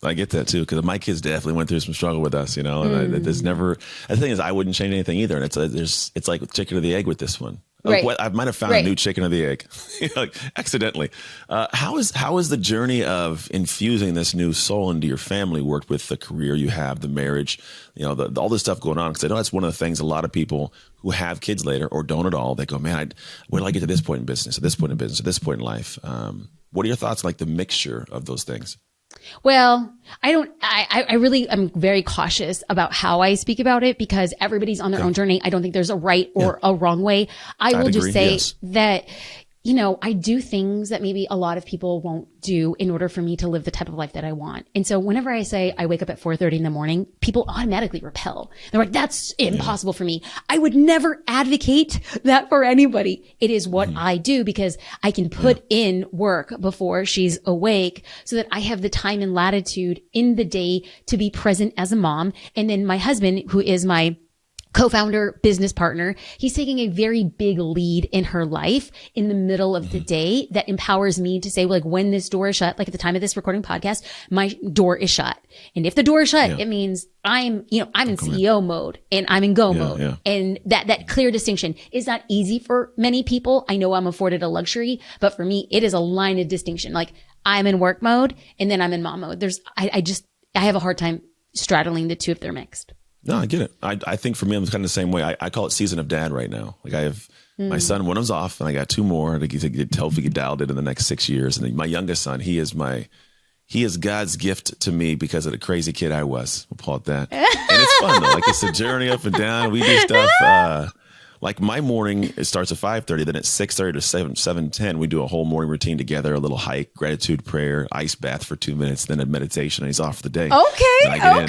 I get that too, because my kids definitely went through some struggle with us, you know. And there's never. The thing is, I wouldn't change anything either. And it's like chicken or the egg with this one. Right. I might have found a new chicken or the egg, like, accidentally. How is the journey of infusing this new soul into your family worked with the career you have, the marriage, you know, all this stuff going on? Because I know that's one of the things a lot of people who have kids later or don't at all, they go, man, where do I get to this point in business, at this point in business, at this point in life? What are your thoughts on, like, the mixture of those things? Well, I really am very cautious about how I speak about it, because everybody's on their own journey. I don't think there's a right or a wrong way. I'd will just say that, you know, I do things that maybe a lot of people won't do in order for me to live the type of life that I want. And so whenever I say I wake up at 4:30 in the morning, people automatically repel. They're like, that's impossible for me. I would never advocate that for anybody. It is what I do, because I can put in work before she's awake so that I have the time and latitude in the day to be present as a mom. And then my husband, who is my co-founder, business partner, he's taking a very big lead in her life in the middle of the day that empowers me to say, like, when this door is shut, like at the time of this recording podcast, my door is shut. And if the door is shut, it means I'm in CEO mode and I'm in go mode. Yeah. And that clear distinction is not easy for many people. I know I'm afforded a luxury, but for me, it is a line of distinction. Like, I'm in work mode and then I'm in mom mode. I have a hard time straddling the two if they're mixed. No, I get it. I think for me, I'm kind of the same way. I call it season of dad right now. Like I have my son, one of them's off, and I got two more. I think he's hopefully dialed it in the next 6 years. And then my youngest son, he is God's gift to me because of the crazy kid I was. We'll call it that. And it's fun though. Like it's a journey up and down. We do stuff. Like my morning, it starts at 5:30. Then at 6:30 to 7:10, we do a whole morning routine together. A little hike, gratitude prayer, ice bath for 2 minutes, then a meditation, and he's off for the day. Okay.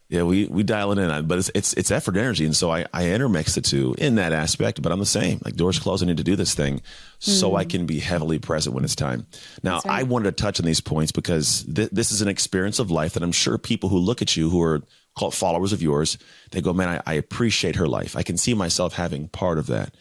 Yeah, we dial it in, but it's effort and energy, and so I intermix the two in that aspect. But I'm the same. Like doors closed, I need to do this thing, so I can be heavily present when it's time. Now, I wanted to touch on these points because this is an experience of life that I'm sure people who look at you, who are called followers of yours, they go, man, I appreciate her life. I can see myself having part of that.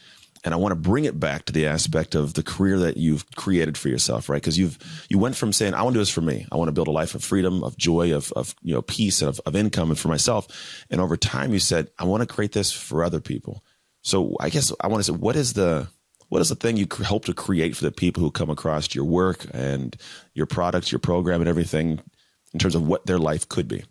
And I want to bring it back to the aspect of the career that you've created for yourself, right? Because you went from saying, I want to do this for me. I want to build a life of freedom, of joy, of peace, and of income, and for myself. And over time, you said, I want to create this for other people. So I guess I want to say, what is the thing you hope to create for the people who come across your work and your products, your program, and everything in terms of what their life could be?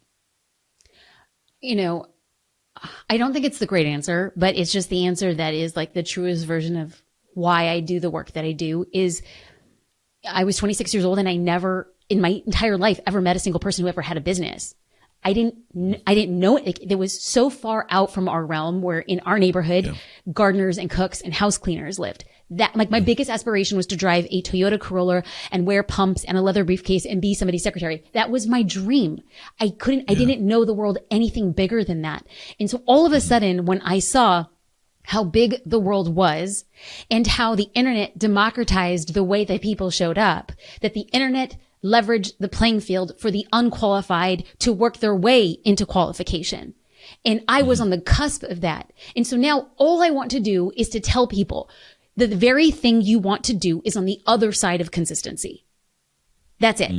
I don't think it's the great answer, but it's just the answer that is like the truest version of why I do the work that I do. Is I was 26 years old and I never in my entire life ever met a single person who ever had a business. I didn't know it. It was so far out from our realm where in our neighborhood, gardeners and cooks and house cleaners lived. That like my biggest aspiration was to drive a Toyota Corolla and wear pumps and a leather briefcase and be somebody's secretary. That was my dream. I didn't know the world anything bigger than that. And so all of a sudden, when I saw how big the world was and how the internet democratized the way that people showed up, that the internet leveraged the playing field for the unqualified to work their way into qualification. And I was on the cusp of that. And so now all I want to do is to tell people that the very thing you want to do is on the other side of consistency. That's it.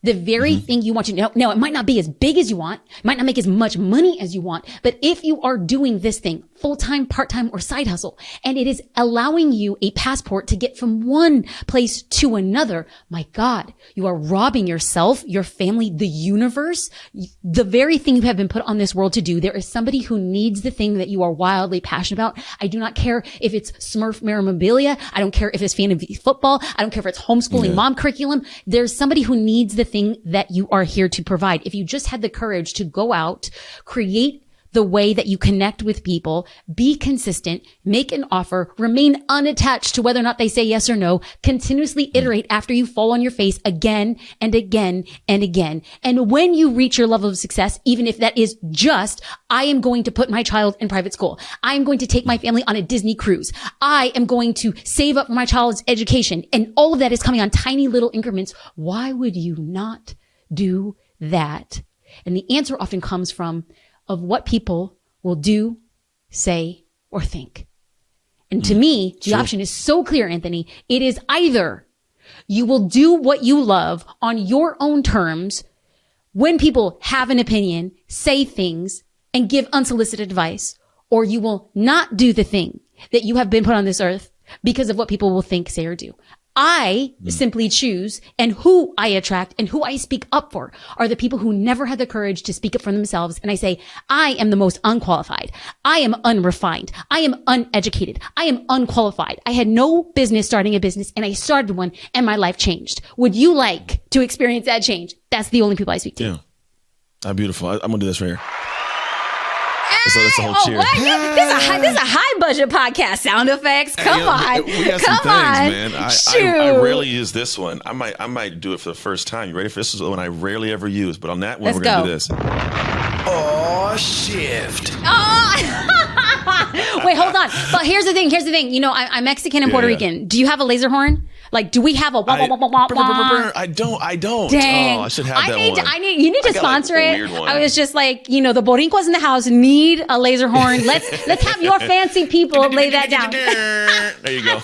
The very thing you want to know. Now, it might not be as big as you want, it might not make as much money as you want, but if you are doing this thing full-time, part-time, or side hustle, and it is allowing you a passport to get from one place to another, my God, you are robbing yourself, your family, the universe, the very thing you have been put on this world to do. There is somebody who needs the thing that you are wildly passionate about. I do not care if it's Smurf memorabilia. I don't care if it's fantasy football. I don't care if it's homeschooling mom curriculum. There's somebody who needs the thing that you are here to provide. If you just had the courage to go out, create the way that you connect with people, be consistent, make an offer, remain unattached to whether or not they say yes or no, continuously iterate after you fall on your face again and again and again. And when you reach your level of success, even if that is just, I am going to put my child in private school. I am going to take my family on a Disney cruise. I am going to save up for my child's education. And all of that is coming on tiny little increments. Why would you not do that? And the answer often comes from of what people will do, say, or think. And to me, the option is so clear, Anthony. It is either you will do what you love on your own terms when people have an opinion, say things, and give unsolicited advice, or you will not do the thing that you have been put on this earth because of what people will think, say, or do. I simply choose, and who I attract and who I speak up for are the people who never had the courage to speak up for themselves. And I say, I am the most unqualified. I am unrefined. I am uneducated. I am unqualified. I had no business starting a business and I started one and my life changed. Would you like to experience that change? That's the only people I speak to. Yeah. Beautiful. I'm going to do this right here. So that's the whole cheer. This is a high budget podcast. Sound effects. Come on. We got some things, man. I rarely use this one. I might do it for the first time. You ready for this? This is the one I rarely ever use, but on that one, we're going to do this. Oh, shift. Wait, hold on. But here's the thing. You know, I'm Mexican and Puerto Rican. Do you have a laser horn? Like, do we have a wah, wah, wah, wah, wah? I don't. Dang. Oh, I should have that one. You need to sponsor it. I was just like, you know, the Boricuas in the house need a laser horn. Let's have your fancy people lay that down. There you go.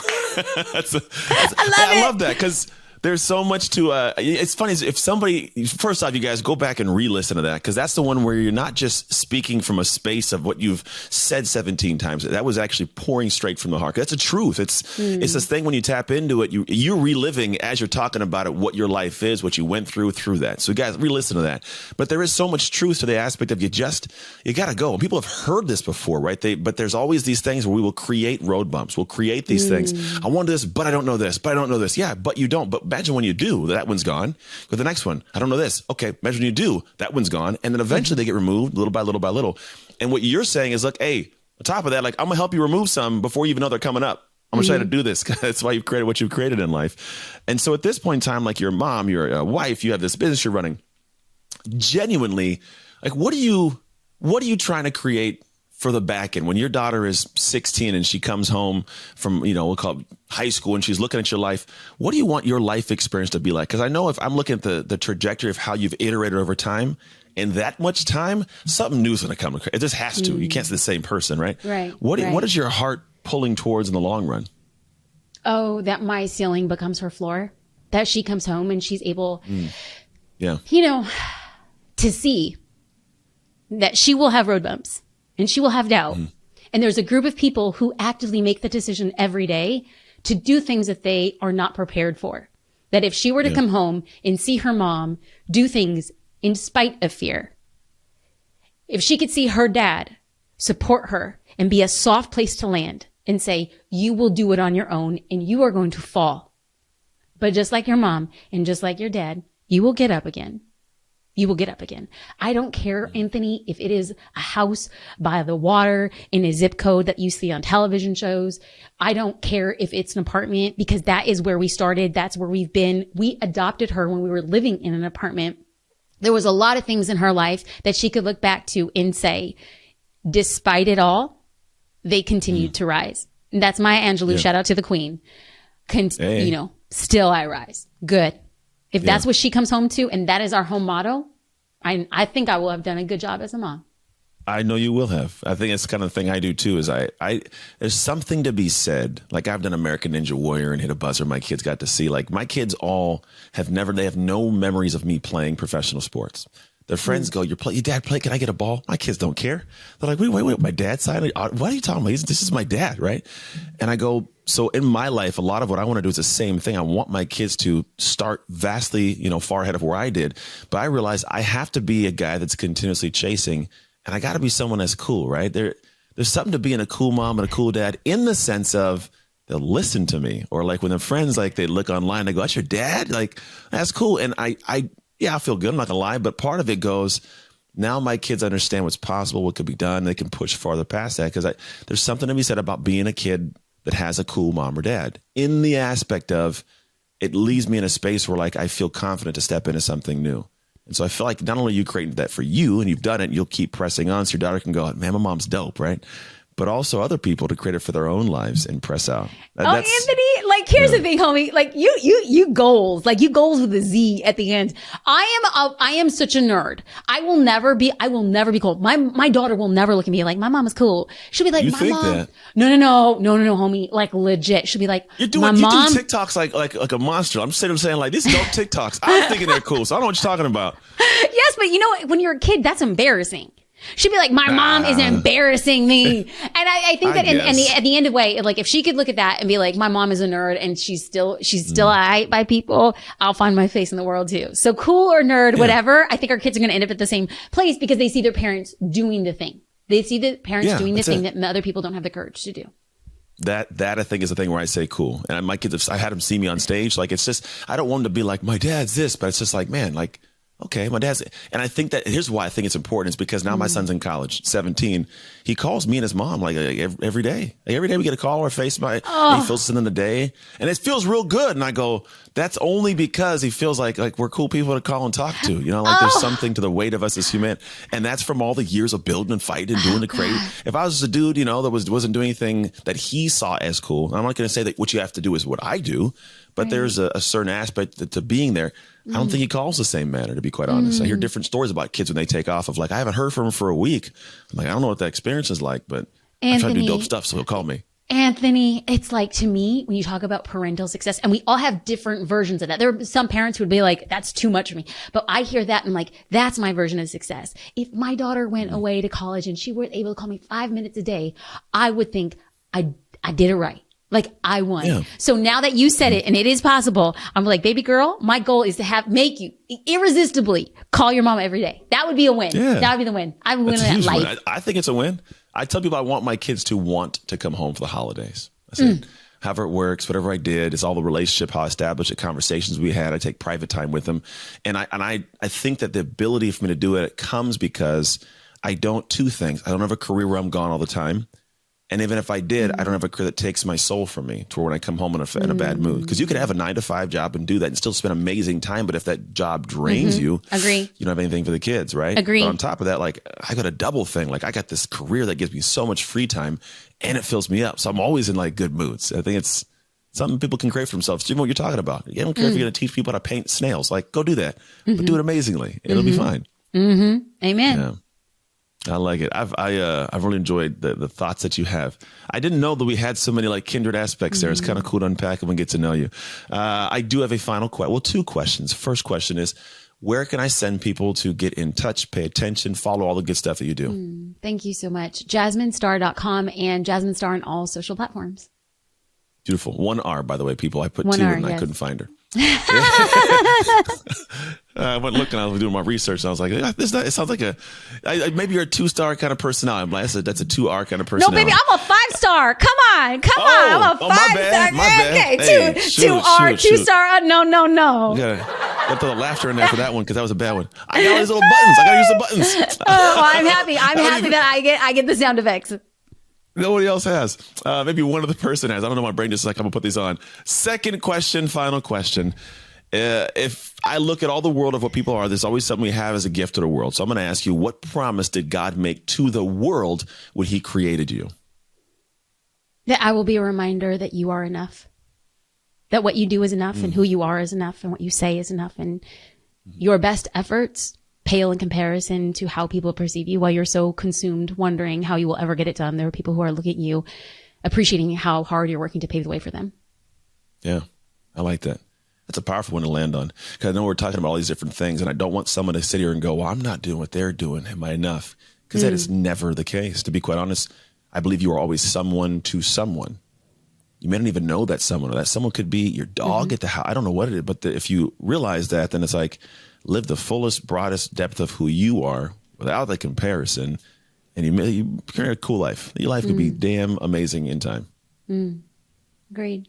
I love that because there's so much to, it's funny if somebody, first off, you guys go back and re-listen to that, because that's the one where you're not just speaking from a space of what you've said 17 times. That was actually pouring straight from the heart. That's the truth. It's this thing when you tap into it, you're reliving as you're talking about it, what your life is, what you went through that. So guys, re-listen to that. But there is so much truth to the aspect of you got to go. And people have heard this before, right? But there's always these things where we will create road bumps. We'll create these things. I want this, but I don't know this, but I don't know this. Yeah, but you don't. But imagine when you do, that one's gone. Go to the next one. I don't know this. Okay, imagine when you do, that one's gone. And then eventually they get removed little by little by little. And what you're saying is, look, hey, on top of that, like, I'm going to help you remove some before you even know they're coming up. I'm going to try to do this. That's why you've created what you've created in life. And so at this point in time, like your mom, your wife, you have this business you're running. Genuinely, like, what are you trying to create for the back end when your daughter is 16 and she comes home from, we'll call it high school, and she's looking at your life? What do you want your life experience to be like? Because I know if I'm looking at the trajectory of how you've iterated over time, in that much time, something new is going to come. It just has to. You can't say the same person, right? Right. What is your heart pulling towards in the long run? Oh, that my ceiling becomes her floor. That she comes home and she's able, to see that she will have road bumps and she will have doubt. And there's a group of people who actively make the decision every day to do things that they are not prepared for. That if she were to come home and see her mom do things in spite of fear, if she could see her dad support her and be a soft place to land and say, you will do it on your own and you are going to fall. But just like your mom and just like your dad, you will get up again. You will get up again. I don't care, Anthony, if it is a house by the water in a zip code that you see on television shows. I don't care if it's an apartment, because that is where we started. That's where we've been. We adopted her when we were living in an apartment. There was a lot of things in her life that she could look back to and say, despite it all, they continued to rise. And that's Maya Angelou. Shout out to the queen. Still I rise. Good. If that's what she comes home to, and that is our home motto, I think I will have done a good job as a mom. I know you will have. I think it's kind of the thing I do too, is I there's something to be said. Like, I've done American Ninja Warrior and Hit a Buzzer. My kids got to see, like, my kids all they have no memories of me playing professional sports. Their friends go, your dad play, can I get a ball? My kids don't care. They're like, wait, my dad's side? What are you talking about? This is my dad, right? And I go, so in my life, a lot of what I want to do is the same thing. I want my kids to start vastly, far ahead of where I did. But I realize I have to be a guy that's continuously chasing, and I got to be someone that's cool, right? There's something to being a cool mom and a cool dad, in the sense of they'll listen to me. Or like when their friends, like, they look online, they go, that's your dad? Like, that's cool. And I feel good. I'm not gonna lie, but part of it goes, now my kids understand what's possible, what could be done. They can push farther past that, because there's something to be said about being a kid that has a cool mom or dad, in the aspect of it leaves me in a space where, like, I feel confident to step into something new. And so I feel like not only you created that for you and you've done it, you'll keep pressing on so your daughter can go, man, my mom's dope, right? But also other people to create it for their own lives and press out. Anthony, like, here's the thing, homie. Like, you goals, like, you goals with a Z at the end. I am such a nerd. I will never be cool. My daughter will never look at me like, my mom is cool. She'll be like, my mom. That? No, homie. Like, legit. She'll be like, you do TikToks like a monster. I'm saying like, these dope TikToks. I'm thinking they're cool. So I don't know what you're talking about. Yes, but when you're a kid, that's embarrassing. She'd be like, my mom is embarrassing me. And I think that at the end of the way, like, if she could look at that and be like, my mom is a nerd and she's still eyed by people, I'll find my face in the world too. So cool or nerd, whatever, I think our kids are going to end up at the same place, because they see their parents doing the thing. They see the parents doing the thing that other people don't have the courage to do. That I think is the thing where I say cool. And my kids, I had them see me on stage. Like, it's just, I don't want them to be like, my dad's this, but it's just like, man, like, okay, my dad's, and I think that here's why I think it's important, is because now my son's in college, 17. He calls me and his mom like every day. Like, every day we get a call or FaceTime. He feels something in the day, and it feels real good. And I go, that's only because he feels like we're cool people to call and talk to. There's something to the weight of us as human, and that's from all the years of building and fighting and doing the crazy. If I was just a dude, that wasn't doing anything that he saw as cool, I'm not going to say that what you have to do is what I do, but there's a certain aspect to being there. I don't think he calls the same manner, to be quite honest. I hear different stories about kids when they take off of, like, I haven't heard from him for a week. I'm like, I don't know what that experience is like, but I try to do dope stuff, so he'll call me. Anthony, it's like, to me, when you talk about parental success, and we all have different versions of that. There are some parents who would be like, that's too much for me. But I hear that and like, that's my version of success. If my daughter went away to college and she were able to call me 5 minutes a day, I would think I did it right. Like, I won. Yeah. So now that you said it and it is possible, I'm like, baby girl, my goal is to make you irresistibly call your mom every day. That would be a win. Yeah. That would be the win. I would win that life. Win. I think it's a win. I tell people I want my kids to want to come home for the holidays. I said, however it works, whatever I did, it's all the relationship, how I established it, conversations we had. I take private time with them. And I think that the ability for me to do it comes because I don't two things. I don't have a career where I'm gone all the time. And even if I did, I don't have a career that takes my soul from me to where when I come home in a bad mood. Because you could have a 9-to-5 job and do that and still spend amazing time. But if that job drains you, Agree. You don't have anything for the kids, right? Agree. But on top of that, like, I got a double thing. Like, I got this career that gives me so much free time and it fills me up. So I'm always in like good moods. I think it's something people can crave for themselves. Do you know what you're talking about? You don't care if you're going to teach people how to paint snails. Like, go do that. But do it amazingly. It'll be fine. Amen. Yeah. I like it. I've really enjoyed the thoughts that you have. I didn't know that we had so many like kindred aspects there. It's kind of cool to unpack them and get to know you. I do have a final two questions. First question is, where can I send people to get in touch, pay attention, follow all the good stuff that you do? Thank you so much. JasmineStar.com and Jasmine Star on all social platforms. Beautiful. 1 R, by the way, people. I put 1 2 R, and yes. I couldn't find her. I went looking, I was doing my research, and I was like, it sounds like maybe you're a 2-star kind of personality. I'm like, that's a 2R kind of personality. No, baby, I'm a 5-star. Come on. I'm a 5-star. My bad. Okay, Hey, 2R, 2-star. No. You gotta throw the laughter in there for that one, because that was a bad one. I got all these little buttons. I gotta use the buttons. Oh, I'm happy. I'm happy that I get the sound effects. Nobody else has. Maybe one other person has. I don't know. My brain just like, I'm gonna put these on. Second question, final question. If I look at all the world of what people are, there's always something we have as a gift to the world. So I'm going to ask you, what promise did God make to the world when he created you? That I will be a reminder that you are enough. That what you do is enough and who you are is enough and what you say is enough. And your best efforts pale in comparison to how people perceive you while you're so consumed wondering how you will ever get it done. There are people who are looking at you, appreciating how hard you're working to pave the way for them. Yeah, I like that. That's a powerful one to land on, because I know we're talking about all these different things, and I don't want someone to sit here and go, well, I'm not doing what they're doing. Am I enough? Because that is never the case. To be quite honest, I believe you are always someone to someone. You may not even know that someone, or that someone could be your dog at the house. I don't know what it is, but if you realize that, then it's like, live the fullest, broadest depth of who you are without the comparison, and you create a cool life. Your life could be damn amazing in time. Agreed.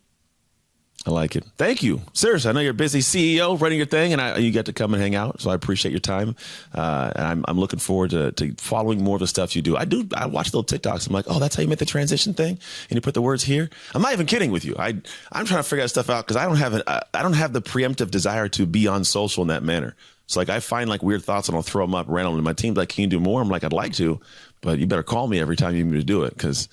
I like it. Thank you. Seriously, I know you're a busy CEO running your thing, and you get to come and hang out. So I appreciate your time. And I'm looking forward to following more of the stuff you do. I watch little TikToks. I'm like, oh, that's how you make the transition thing, and you put the words here. I'm not even kidding with you. I'm trying to figure that stuff out, because I don't have the preemptive desire to be on social in that manner. So like, I find like weird thoughts and I'll throw them up randomly. My team's like, can you do more? I'm like, I'd like to, but you better call me every time you need me to do it, because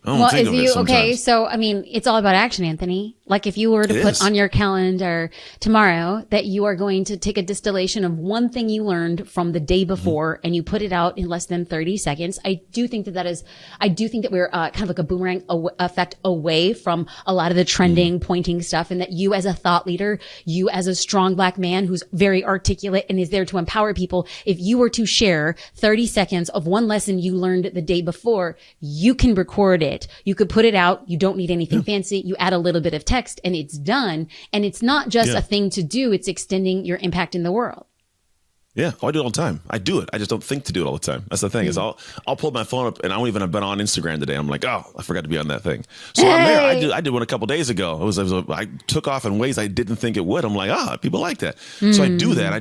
I don't think of it sometimes. Okay, so I mean, it's all about action, Anthony. Like, if you were to put on your calendar tomorrow that you are going to take a distillation of one thing you learned from the day before and you put it out in less than 30 seconds, I do think that we're kind of like a boomerang effect away from a lot of the trending, pointing stuff, and that you as a thought leader, you as a strong Black man who's very articulate and is there to empower people, if you were to share 30 seconds of one lesson you learned the day before, you can record it. You could put it out. You don't need anything fancy. You add a little bit of text and it's done. And it's not just a thing to do. It's extending your impact in the world. Yeah, I do it all the time. I do it. I just don't think to do it all the time. That's the thing is I'll pull my phone up, and I don't even have been on Instagram today. I'm like, oh, I forgot to be on that thing. So I'm there. I did one a couple days ago. I took off in ways I didn't think it would. I'm like, people like that. So I do that. I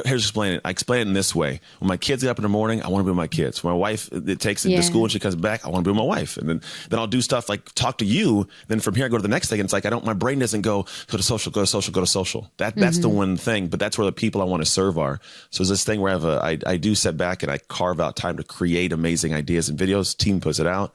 explain it in this way. When my kids get up in the morning, I want to be with my kids. When my wife takes it to school and she comes back, I want to be with my wife. And then I'll do stuff like talk to you. Then from here I go to the next thing. And it's like my brain doesn't go to social, go to social, go to social. That's the one thing. But that's where the people I want to serve are. So it's this thing where I do sit back and I carve out time to create amazing ideas and videos. Team puts it out.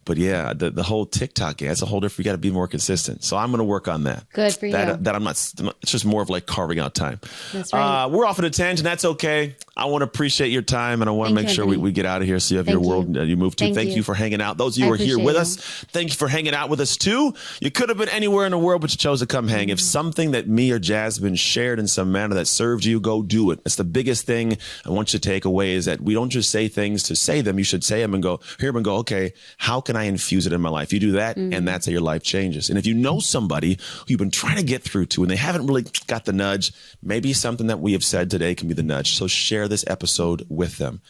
But yeah, the whole TikTok game, that's a whole different, you got to be more consistent. So I'm going to work on that. Good for you. That I'm not, it's just more of like carving out time. That's right. We're off at a tangent. That's okay. I want to appreciate your time, and I want to Thank make you, sure Anthony. we get out of here so you have your Thank you. world you move to. Thank you for hanging out. Those of you who are here appreciate with you. us, thank you for hanging out with us too. You could have been anywhere in the world, but you chose to come hang. If something that me or Jasmine shared in some manner that served you, go do it. That's the biggest thing I want you to take away, is that we don't just say things to say them. You should say them and go, hear them and go, okay, how can I infuse it in my life? You do that, and that's how your life changes. And if you know somebody who you've been trying to get through to and they haven't really got the nudge, maybe something that we have said today can be the nudge. So share this episode with them.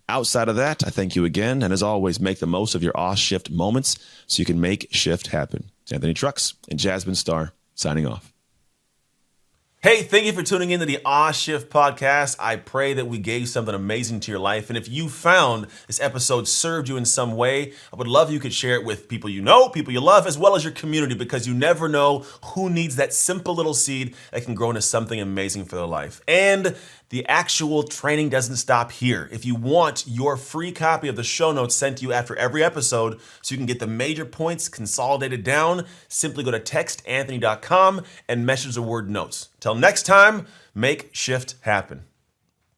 Outside of that, I thank you again. And as always, make the most of your off shift moments so you can make shift happen. It's Anthony Trucks and Jasmine Starr signing off. Hey, thank you for tuning in to the Shift podcast. I pray that we gave something amazing to your life. And if you found this episode served you in some way, I would love if you could share it with people you know, people you love, as well as your community, because you never know who needs that simple little seed that can grow into something amazing for their life. And the actual training doesn't stop here. If you want your free copy of the show notes sent to you after every episode so you can get the major points consolidated down, simply go to textanthony.com and message the word notes. Till next time, make shift happen.